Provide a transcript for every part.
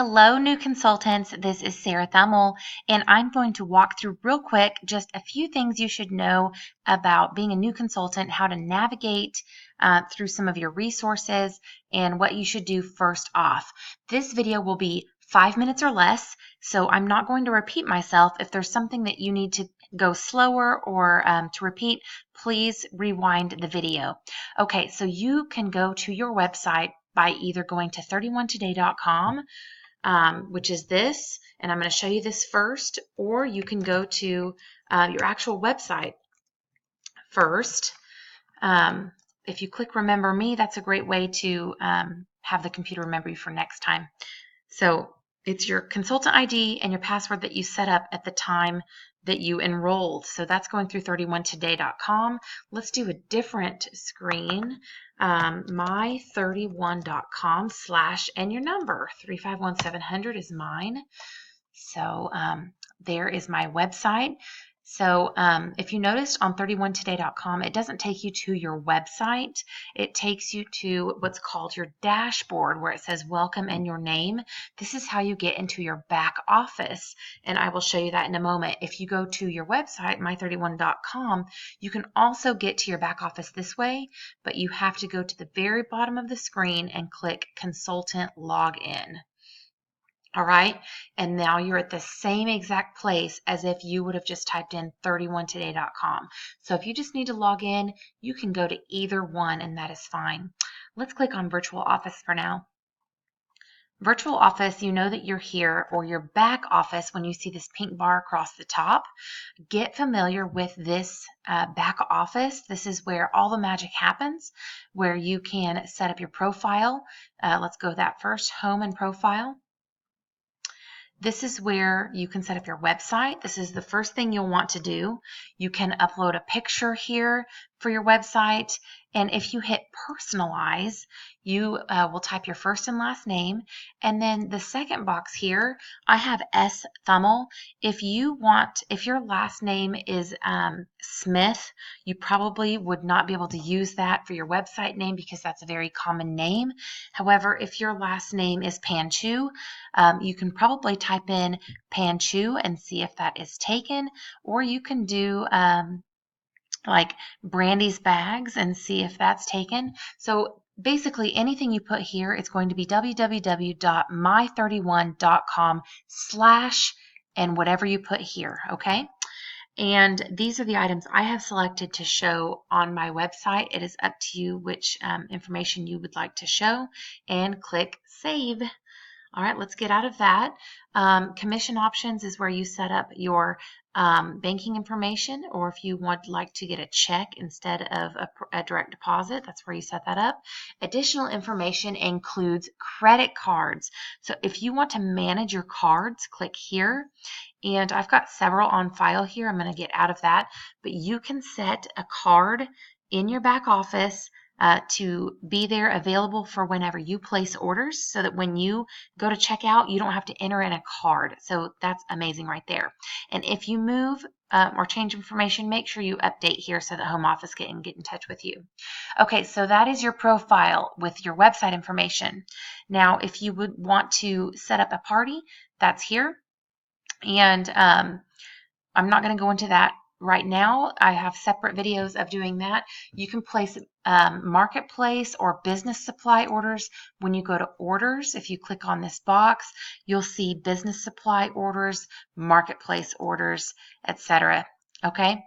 Hello, new consultants. This is Sarah Thummel, and I'm going to walk through real quick just a few things you should know about being a new consultant, how to navigate through some of your resources, and what you should do first off. This video will be 5 minutes or less, so I'm not going to repeat myself. If there's something that you need to go slower or to repeat, please rewind the video. Okay, so you can go to your website by either going to 31today.com, which is this, and I'm going to show you this first, or you can go to your actual website first. If you click Remember Me, that's a great way to have the computer remember you for next time. So it's your consultant ID and your password that you set up at the time that you enrolled. So that's going through 31today.com. Let's do a different screen. My31.com/ and your number 351-700 is mine. So there is my website. So if you noticed on 31today.com, it doesn't take you to your website. It takes you to what's called your dashboard, where it says welcome and your name. This is how you get into your back office, and I will show you that in a moment. If you go to your website, my31.com, you can also get to your back office this way, but you have to go to the very bottom of the screen and click Consultant Login. All right, and now you're at the same exact place as if you would have just typed in 31today.com. So if you just need to log in, you can go to either one, and that is fine. Let's click on Virtual Office for now. Virtual Office, you know that you're here, or your back office when you see this pink bar across the top. Get familiar with this back office. This is where all the magic happens, where you can set up your profile. Let's go that first, Home and Profile. This is where you can set up your website. This is the first thing you'll want to do. You can upload a picture here for your website. And if you hit personalize, you will type your first and last name. And then the second box here, I have S. Thummel. If your last name is Smith, you probably would not be able to use that for your website name because that's a very common name. However, if your last name is Panchu, you can probably type in Panchu and see if that is taken, or you can do like Brandy's Bags and see if that's taken. So basically anything you put here, it's going to be www.my31.com/ and whatever you put here, okay? And these are the items I have selected to show on my website. It is up to you which information you would like to show, and click Save. All right, let's get out of that. Commission options is where you set up your banking information, or if you would like to get a check instead of a direct deposit, that's where you set that up. Additional information includes credit cards. So if you want to manage your cards, click here. And I've got several on file here. I'm going to get out of that. But you can set a card in your back office to be there available for whenever you place orders, so that when you go to checkout, you don't have to enter in a card. So that's amazing right there. And if you move or change information, make sure you update here so that home office can get in touch with you. Okay, so that is your profile with your website information. Now, if you would want to set up a party, that's here. And I'm not going to go into that right now. I have separate videos of doing that. You can place marketplace or business supply orders. When you go to orders, if you click on this box, you'll see business supply orders, marketplace orders, etc. Okay,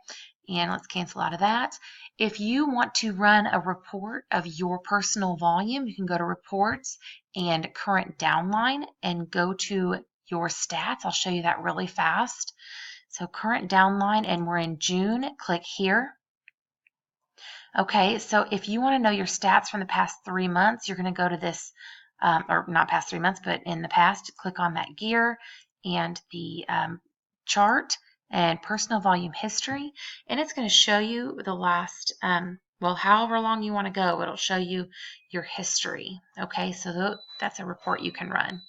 and let's cancel out of that. If you want to run a report of your personal volume, you can go to reports and current downline and go to your stats. I'll show you that really fast. So current downline, and we're in June, click here. Okay, so if you want to know your stats from the past 3 months, you're going to go to this, or not past 3 months, but in the past, click on that gear and the chart and personal volume history, and it's going to show you the last, well, however long you want to go, it'll show you your history. Okay, so that's a report you can run.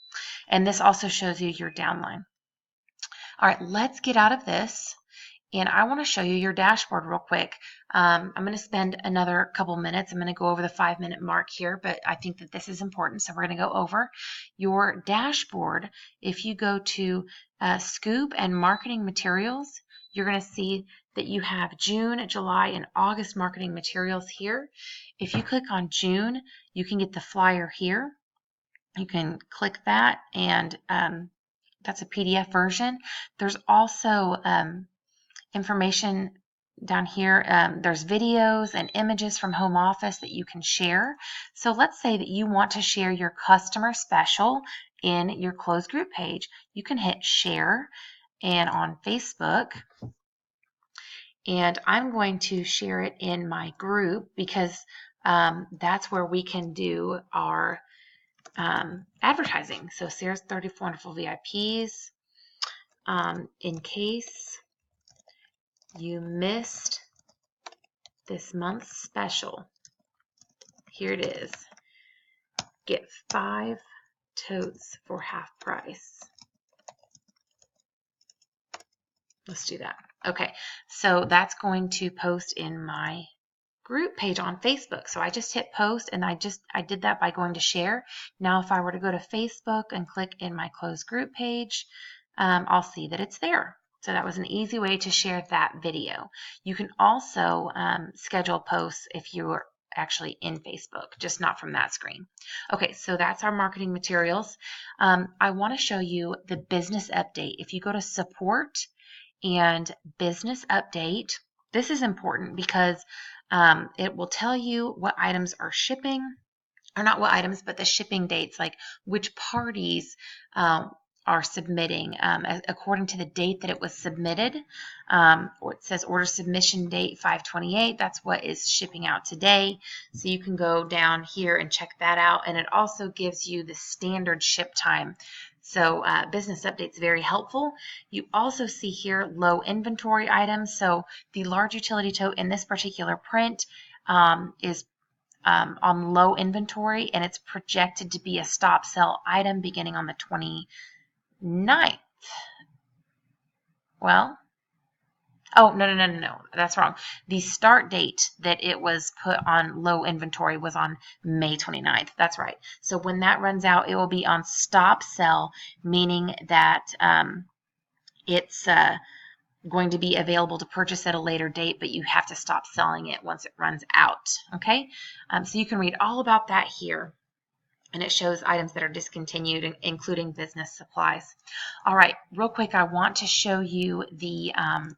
And this also shows you your downline. All right, let's get out of this and I want to show you your dashboard real quick. I'm going to spend another couple minutes. I'm going to go over the 5-minute mark here, but I think that this is important, so we're going to go over your dashboard. If you go to Scoop and Marketing Materials, you're going to see that you have June, July, and August marketing materials here. If you click on June, you can get the flyer here. You can click that, and that's a PDF version. There's also information down here. There's videos and images from home office that you can share. So let's say that you want to share your customer special in your closed group page. You can hit share and on Facebook, and I'm going to share it in my group because that's where we can do our advertising. So Sarah's 34 Wonderful VIPs. In case you missed this month's special, here it is. Get 5 totes for half price. Let's do that. Okay, so that's going to post in my group page on Facebook. So I just hit post, and I did that by going to share. Now if I were to go to Facebook and click in my closed group page, I'll see that it's there. So that was an easy way to share that video. You can also schedule posts if you're actually in Facebook, just not from that screen. Okay, so that's our marketing materials. I want to show you the business update. If you go to support and business update, this is important because it will tell you what items are shipping, or not what items, but the shipping dates, like which parties are submitting according to the date that it was submitted. Or it says order submission date 5/28. That's what is shipping out today. So you can go down here and check that out. And it also gives you the standard ship time. So business update's very helpful. You also see here low inventory items. So the large utility tote in this particular print is on low inventory, and it's projected to be a stop sell item beginning on the 29th. Well, oh, no, that's wrong. The start date that it was put on low inventory was on May 29th. That's right. So when that runs out, it will be on stop sell, meaning that it's going to be available to purchase at a later date, but you have to stop selling it once it runs out. Okay, so you can read all about that here, and it shows items that are discontinued, including business supplies. All right, real quick, I want to show you the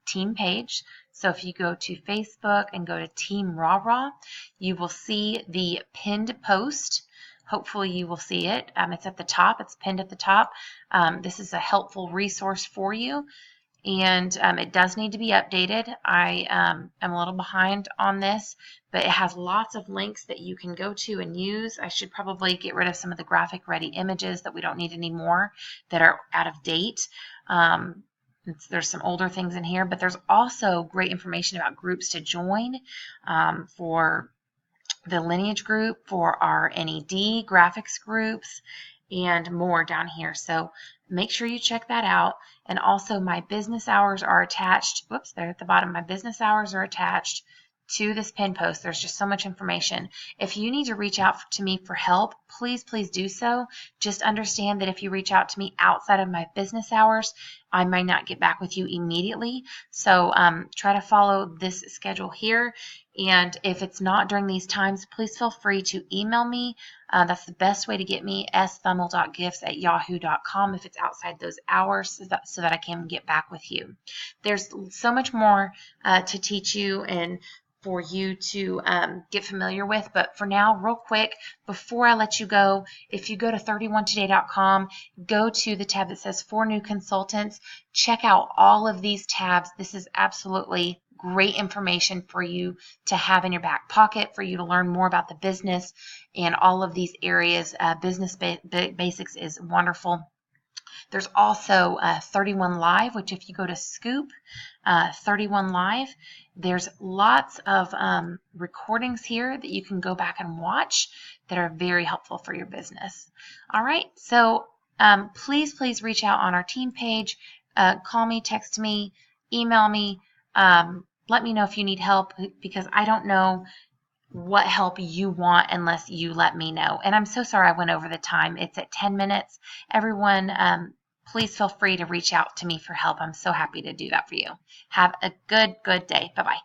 team page. So if you go to Facebook and go to Team Rah-Rah, you will see the pinned post. Hopefully you will see it. It's at the top. It's pinned at the top. This is a helpful resource for you, and it does need to be updated. I am a little behind on this, but it has lots of links that you can go to and use. I should probably get rid of some of the graphic ready images that we don't need anymore, that are out of date. There's some older things in here, but there's also great information about groups to join for the Lineage group, for our NED graphics groups, and more down here. So make sure you check that out. And also my business hours are attached. Whoops, they're at the bottom. My business hours are attached to this pin post. There's just so much information. If you need to reach out to me for help, please do so. Just understand that if you reach out to me outside of my business hours, I might not get back with you immediately. So try to follow this schedule here. And if it's not during these times, please feel free to email me. That's the best way to get me, sthummel.gifts@yahoo.com, if it's outside those hours, so that I can get back with you. There's so much more to teach you and for you to get familiar with. But for now, real quick, before I let you go, if you go to 31today.com, go to the tab that says For New Consultants, check out all of these tabs. This is absolutely great information for you to have in your back pocket, for you to learn more about the business and all of these areas. Business Basics is wonderful. There's also 31 Live, which if you go to Scoop 31 Live, there's lots of recordings here that you can go back and watch that are very helpful for your business. All right, so please reach out on our team page. Call me, text me, email me. Let me know if you need help, because I don't know what help you want unless you let me know. And I'm so sorry I went over the time. It's at 10 minutes. Everyone, please feel free to reach out to me for help. I'm so happy to do that for you. Have a good day. Bye-bye.